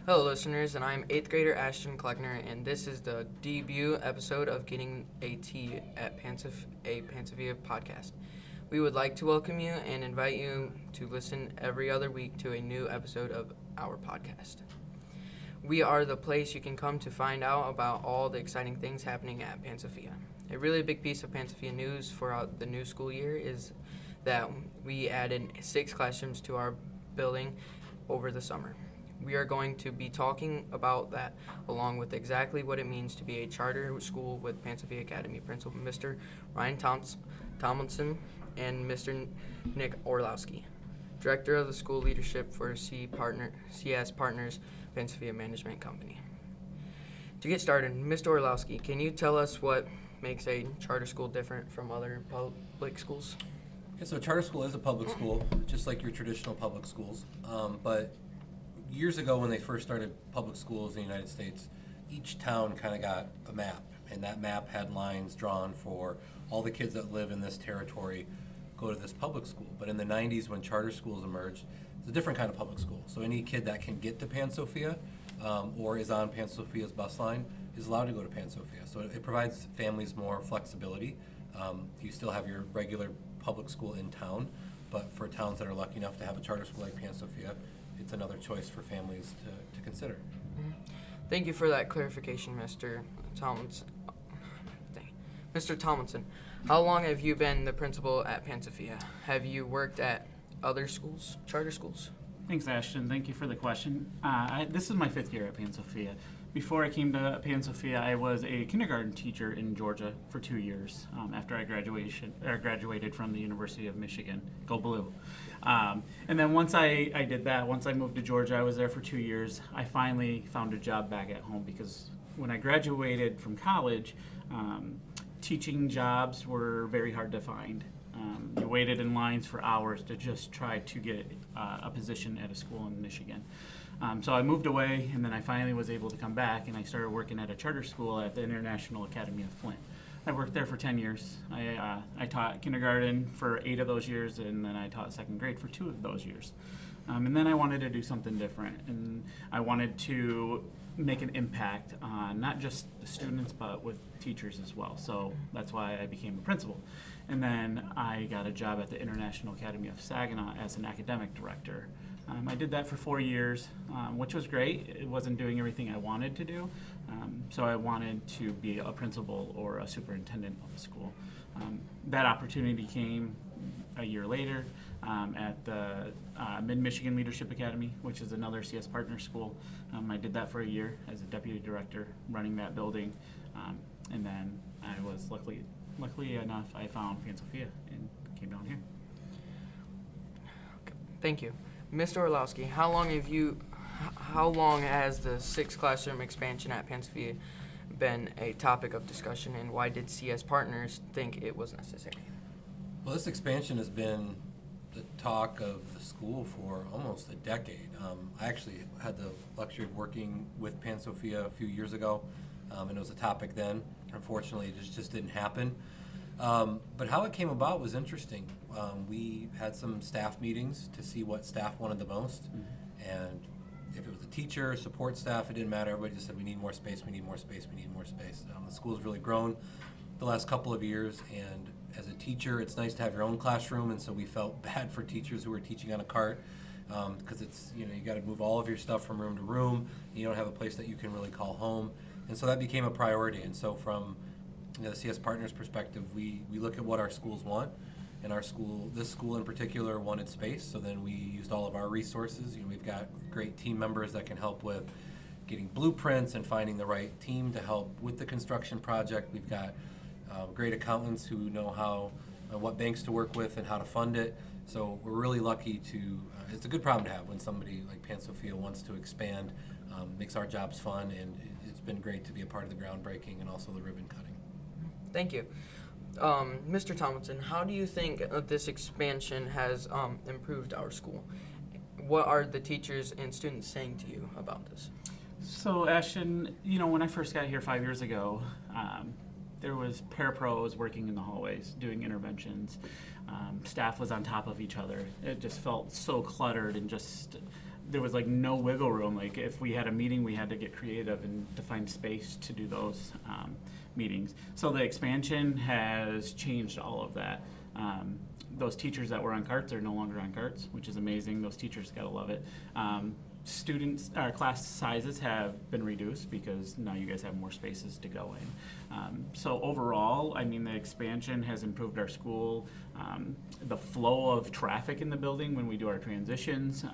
Hello, listeners, and I'm 8th grader Ashton Cleckner, and this is the debut episode of Getting a T at Pansophia podcast. We would like to welcome you and invite you to listen every other week to a new episode of our podcast. We are the place you can come to find out about all the exciting things happening at Pansophia. A really big piece of Pansophia news for the new school year is that we added 6 classrooms to our building over the summer. We are going to be talking about that, along with exactly what it means to be a charter school with Pansophia Academy Principal Mr. Ryan Tomlinson and Mr. Nick Orlowski, Director of the School Leadership for CS Partners Pansophia Management Company. To get started, Mr. Orlowski, can you tell us what makes a charter school different from other public schools? Yeah, so a charter school is a public school, just like your traditional public schools. But years ago when they first started public schools in the United States, each town kind of got a map, and that map had lines drawn for all the kids that live in this territory go to this public school. But in the 90s when charter schools emerged, it's a different kind of public school. So any kid that can get to Pansophia or is on Pansophia's bus line is allowed to go to Pansophia. So it provides families more flexibility. You still have your regular public school in town, but for towns that are lucky enough to have a charter school like Pansophia, it's another choice for families to consider. Thank you for that clarification, Mr. Tomlinson. Mr. Tomlinson, how long have you been the principal at Pansophia? Have you worked at other schools, charter schools? Thanks, Ashton. Thank you for the question. This is my 5th year at Pansophia. Before I came to Pansophia, I was a kindergarten teacher in Georgia for 2 years after I graduated from the University of Michigan. Go Blue. And then once I did that, once I moved to Georgia, I was there for 2 years. I finally found a job back at home because when I graduated from college, teaching jobs were very hard to find. You waited in lines for hours to just try to get a position at a school in Michigan. So I moved away, and then I finally was able to come back, and I started working at a charter school at the International Academy of Flint. I worked there for 10 years. I taught kindergarten for 8 of those years, and then I taught 2nd grade for 2 of those years. And then I wanted to do something different, and I wanted to make an impact on not just the students, but with teachers as well. So that's why I became a principal. And then I got a job at the International Academy of Saginaw as an academic director. I did that for 4 years, which was great. It wasn't doing everything I wanted to do, so I wanted to be a principal or a superintendent of a school. That opportunity came a year later at the Mid-Michigan Leadership Academy, which is another CS partner school. I did that for a year as a deputy director running that building, and then I was luckily enough, I found Pansophia and came down here. Thank you. Mr. Orlowski, how long has the 6 classroom expansion at Pansophia been a topic of discussion, and why did CS Partners think it was necessary? Well, this expansion has been the talk of the school for almost a decade. I actually had the luxury of working with Pansophia a few years ago, and it was a topic then. Unfortunately, it just didn't happen. But how it came about was interesting. We had some staff meetings to see what staff wanted the most, and if it was a teacher, support staff, it didn't matter. Everybody just said, we need more space, we need more space, we need more space. The school's really grown the last couple of years, and as a teacher, it's nice to have your own classroom, and so we felt bad for teachers who were teaching on a cart, because it's, you got to move all of your stuff from room to room, and you don't have a place that you can really call home, and so that became a priority. And so from the CS Partners perspective, we look at what our schools want, and this school in particular wanted space, so then we used all of our resources. We've got great team members that can help with getting blueprints and finding the right team to help with the construction project. We've got great accountants who know what banks to work with and how to fund it. So we're really lucky it's a good problem to have when somebody like Pansophia wants to expand, makes our jobs fun, and it's been great to be a part of the groundbreaking and also the ribbon cutting. Thank you. Mr. Tomlinson, how do you think this expansion has improved our school? What are the teachers and students saying to you about this? So Ashton, when I first got here 5 years ago, there was parapros working in the hallways doing interventions. Staff was on top of each other. It just felt so cluttered, and just there was like no wiggle room. Like if we had a meeting, we had to get creative and to find space to do those meetings. So the expansion has changed all of that. Those teachers that were on carts are no longer on carts, which is amazing. Those teachers gotta love it. Students, our class sizes have been reduced because now you guys have more spaces to go in. So overall, I mean, the expansion has improved our school. The flow of traffic in the building when we do our transitions,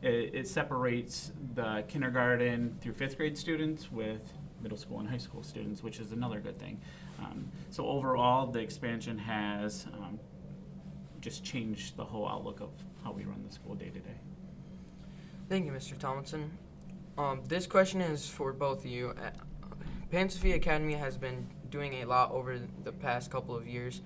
it separates the kindergarten through 5th grade students with middle school and high school students, which is another good thing. So overall, the expansion has just changed the whole outlook of how we run the school day to day. Thank you, Mr. Tomlinson. This question is for both of you. Pansophia Academy has been doing a lot over the past couple of years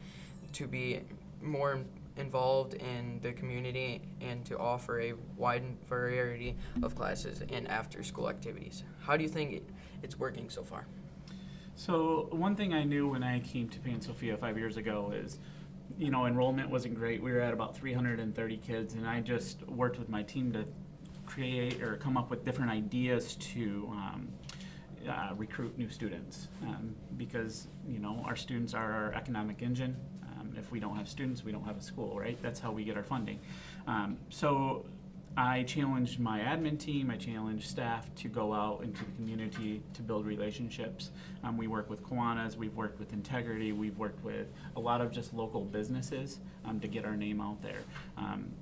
to be more involved in the community and to offer a wide variety of classes and after-school activities. How do you think it's working so far? So one thing I knew when I came to Pansophia 5 years ago is, you know, enrollment wasn't great. We were at about 330 kids, and I just worked with my team to create or come up with different ideas to recruit new students, because, you know, our students are our economic engine. If we don't have students, we don't have a school, right? That's how we get our funding. So I challenged my admin team, I challenged staff to go out into the community to build relationships. We work with Kiwanis, we've worked with Integrity, we've worked with a lot of just local businesses to get our name out there.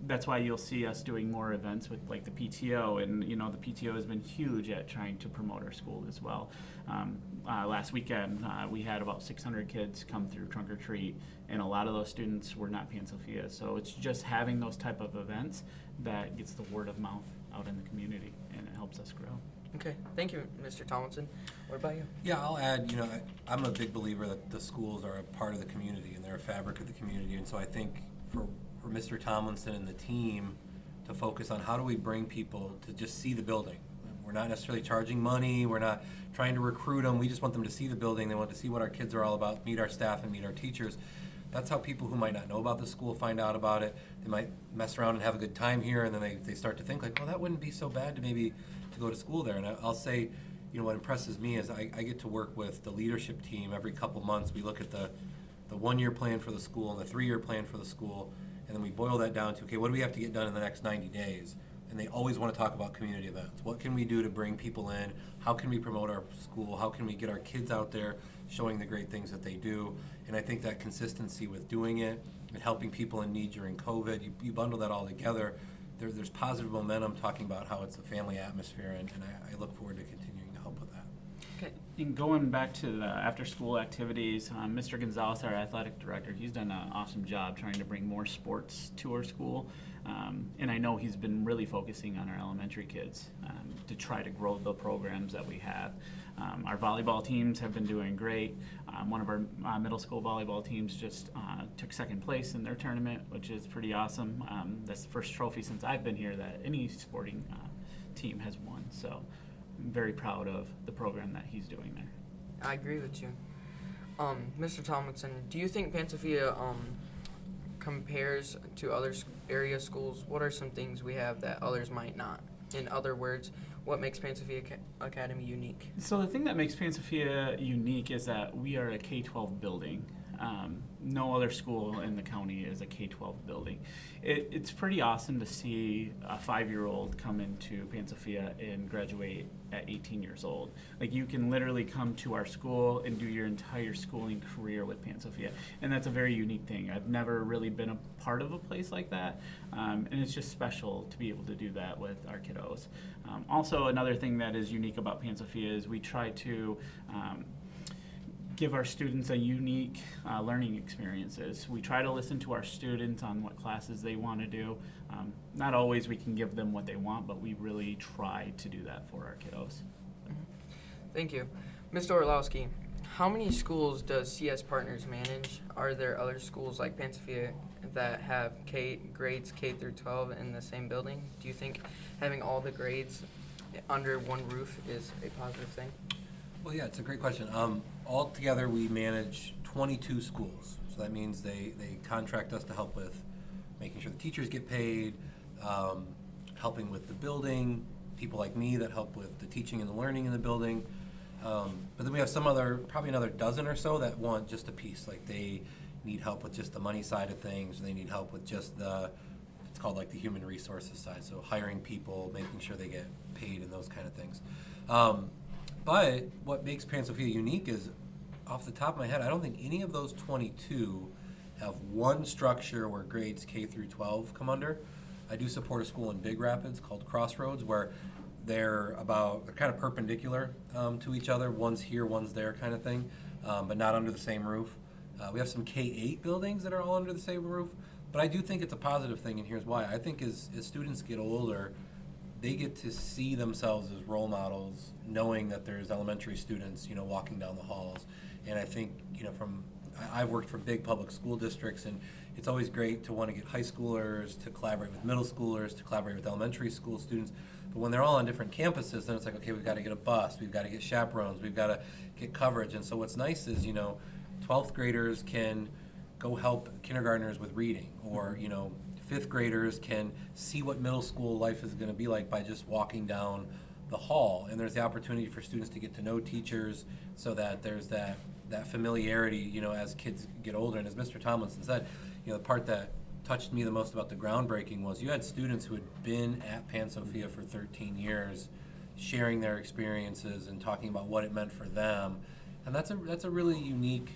That's why you'll see us doing more events with like the PTO, and you know, the PTO has been huge at trying to promote our school as well. Last weekend we had about 600 kids come through trunk or treat, and a lot of those students were not Pansophia. So it's just having those type of events that gets the word of mouth out in the community, and it helps us grow. Okay, thank you, Mr. Tomlinson. What about you? Yeah, I'll add, you know, I'm a big believer that the schools are a part of the community and they're a fabric of the community. And so I think for Mr. Tomlinson and the team to focus on how do we bring people to just see the building. We're not necessarily charging money. We're not trying to recruit them. We just want them to see the building. They want to see what our kids are all about, meet our staff and meet our teachers. That's how people who might not know about the school find out about it. They might mess around and have a good time here, and then they start to think like, well, that wouldn't be so bad to maybe to go to school there. And I'll say, you know, what impresses me is I get to work with the leadership team every couple months. We look at the 1-year plan for the school and the 3-year plan for the school, and then we boil that down to, okay, what do we have to get done in the next 90 days? And they always want to talk about community events. What can we do to bring people in? How can we promote our school? How can we get our kids out there showing the great things that they do? And I think that consistency with doing it and helping people in need during COVID, you bundle that all together, there's positive momentum talking about how it's a family atmosphere, and I look forward to continuing to help with that. Okay. And going back to the after-school activities, Mr. Gonzalez, our athletic director, he's done an awesome job trying to bring more sports to our school. And I know he's been really focusing on our elementary kids to try to grow the programs that we have. Our volleyball teams have been doing great. One of our middle school volleyball teams just took 2nd place in their tournament, which is pretty awesome. That's the first trophy since I've been here that any sporting team has won. So I'm very proud of the program that he's doing there. I agree with you. Mr. Tomlinson, do you think Pansophia compares to other area schools? What are some things we have that others might not? In other words, what makes Pansophia Academy unique? So the thing that makes Pansophia unique is that we are a K-12 building. No other school in the county is a K-12 building. It's pretty awesome to see a 5-year-old come into Pansophia and graduate at 18 years old. Like, you can literally come to our school and do your entire schooling career with Pansophia, and that's a very unique thing. I've never really been a part of a place like that, and it's just special to be able to do that with our kiddos. Also, another thing that is unique about Pansophia is we try to give our students a unique learning experiences. We try to listen to our students on what classes they want to do. Not always we can give them what they want, but we really try to do that for our kiddos. Thank you. Mr. Orlowski, how many schools does CS Partners manage? Are there other schools like Pansophia that have grades K through 12 in the same building? Do you think having all the grades under one roof is a positive thing? Well, yeah, it's a great question. Altogether, we manage 22 schools. So that means they contract us to help with making sure the teachers get paid, helping with the building, people like me that help with the teaching and the learning in the building. But then we have probably another dozen or so that want just a piece. Like they need help with just the money side of things. They need help with just it's called like the human resources side. So hiring people, making sure they get paid and those kind of things. But what makes Pansophia unique is, off the top of my head, I don't think any of those 22 have one structure where grades K through 12 come under. I do support a school in Big Rapids called Crossroads, where they're kind of perpendicular to each other. One's here, one's there kind of thing, but not under the same roof. We have some K-8 buildings that are all under the same roof, but I do think it's a positive thing, and here's why. I think as students get older, they get to see themselves as role models, knowing that there's elementary students, walking down the halls. And I think, I've worked for big public school districts, and it's always great to want to get high schoolers to collaborate with middle schoolers, to collaborate with elementary school students. But when they're all on different campuses, then it's like, okay, we've got to get a bus, we've got to get chaperones, we've got to get coverage. And so what's nice is, 12th graders can go help kindergartners with reading, or, 5th graders can see what middle school life is going to be like by just walking down the hall. And there's the opportunity for students to get to know teachers, so that there's that familiarity, as kids get older. And as Mr. Tomlinson said, the part that touched me the most about the groundbreaking was you had students who had been at Pansophia for 13 years sharing their experiences and talking about what it meant for them. And that's a really unique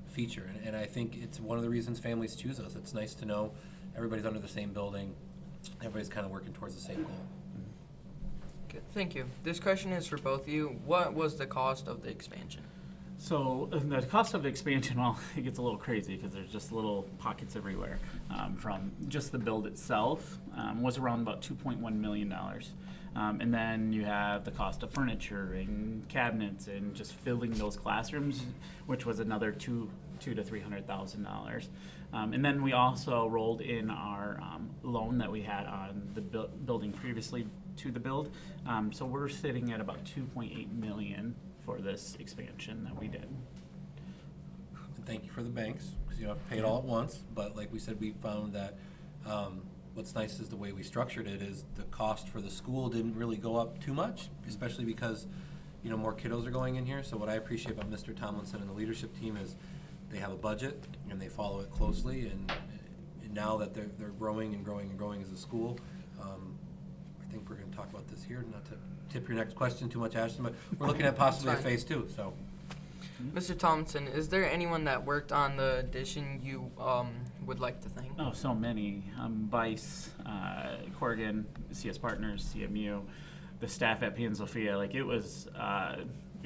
feature. And I think it's one of the reasons families choose us. It's nice to know everybody's under the same building. Everybody's kind of working towards the same goal. Okay, thank you. This question is for both of you. What was the cost of the expansion? So the cost of expansion, well, it gets a little crazy because there's just little pockets everywhere. From just the build itself was around about $2.1 million. And then you have the cost of furniture and cabinets and just filling those classrooms, which was another $200,000 to $300,000. And then we also rolled in our loan that we had on the building previously to the build. So we're sitting at about $2.8 million for this expansion that we did. And thank you for the banks, because you have to pay it all at once. But like we said, we found that what's nice is the way we structured it is the cost for the school didn't really go up too much, especially because more kiddos are going in here. So what I appreciate about Mr. Tomlinson and the leadership team is they have a budget and they follow it closely. And now that they're growing and growing and growing as a school, I think we're going to talk about this here, not to tip your next question too much, Ashton, but we're looking at possibly a phase 2. So, Mr. Thompson, is there anyone that worked on the addition you would like to thank? Oh, so many. Vice, Corrigan, CS Partners, CMU, the staff at Pansophia. Like, it was a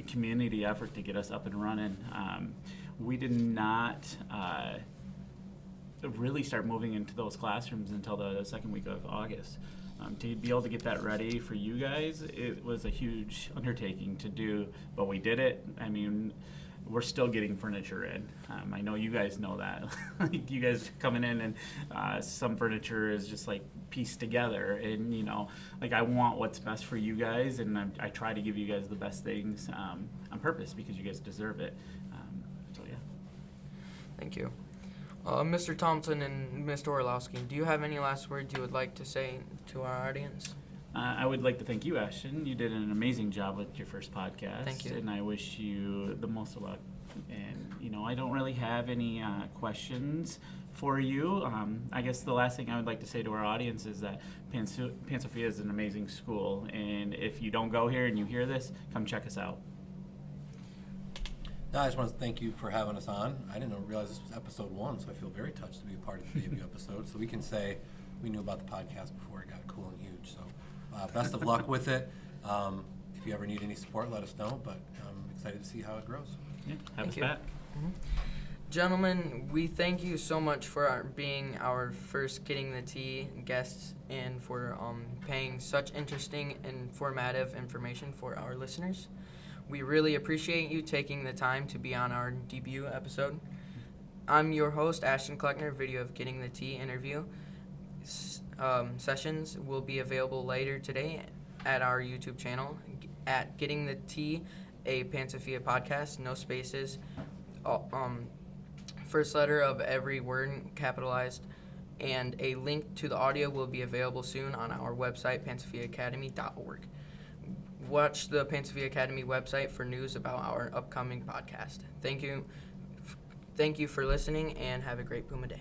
community effort to get us up and running. We did not really start moving into those classrooms until the second week of August. To be able to get that ready for you guys, it was a huge undertaking to do, but we did it. I mean, we're still getting furniture in. I know you guys know that. You guys coming in and some furniture is just like pieced together, and I want what's best for you guys, and I try to give you guys the best things on purpose because you guys deserve it. So yeah. Thank you. Mr. Thompson and Mr. Orlowski, do you have any last words you would like to say to our audience? I would like to thank you, Ashton. You did an amazing job with your first podcast. Thank you. And I wish you the most of luck. And, I don't really have any questions for you. I guess the last thing I would like to say to our audience is that Pansophia is an amazing school. And if you don't go here and you hear this, come check us out. No, I just want to thank you for having us on. I didn't realize this was episode 1, so I feel very touched to be a part of the debut episode. So we can say we knew about the podcast before it got cool and huge. So best of luck with it. If you ever need any support, let us know. But I'm excited to see how it grows. Yeah, have us you. back. Mm-hmm. Gentlemen, we thank you so much for being our first Getting the Tea guests and for paying such interesting and informative information for our listeners. We really appreciate you taking the time to be on our debut episode. I'm your host, Ashton Cleckner. Video of Getting the Tea interview sessions will be available later today at our YouTube channel at Getting the Tea, a Pansophia podcast, no spaces. First letter of every word capitalized, and a link to the audio will be available soon on our website, pansophiaacademy.org. Watch the Pansophia Academy website for news about our upcoming podcast. Thank you for listening, and have a great Puma Day.